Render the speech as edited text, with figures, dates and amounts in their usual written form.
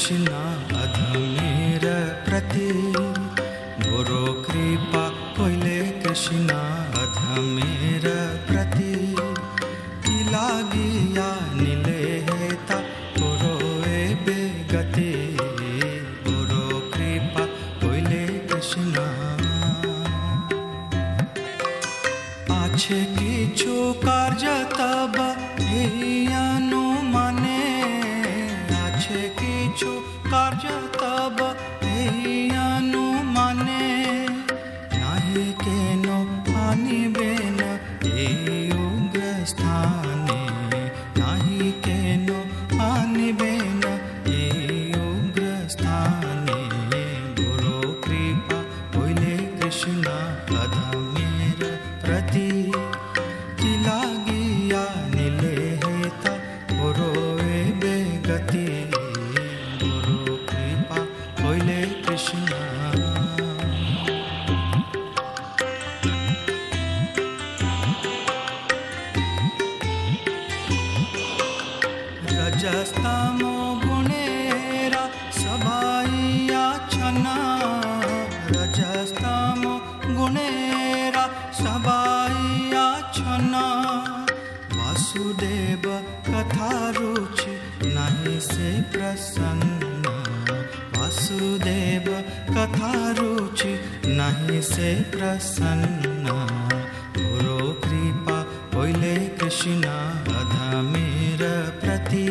कृष्ण अधमेर प्रति गुरु कृपा कोइले कृष्ण अधमेर प्रति लागिया नीले हेता गुरु एबे गति गुरु कृपा कोइले कृष्ण आछे किछु कार्य तब अनुमाने आछे किछु कार्य तब अनुमाने नाही केनो आनिबेन उग्र स्थाने नाही केनो आनिबेन उग्र स्थाने गुरु कृपा कोइले कृष्ण अधमेर प्रति लागिया नीले हेता गुरु एबे गति गुरु कृपा कोइले कृष्ण रजस्तमो गुणेरा सभाइया छना रजस्तमो गुणेरा सभाइया छना वासुदेव कथा रुचि नहीं से प्रसन्न वासुदेव कथा रुचि नहीं से प्रसन्न गुरु कृपा कोइले कृष्ण अधमेर प्रति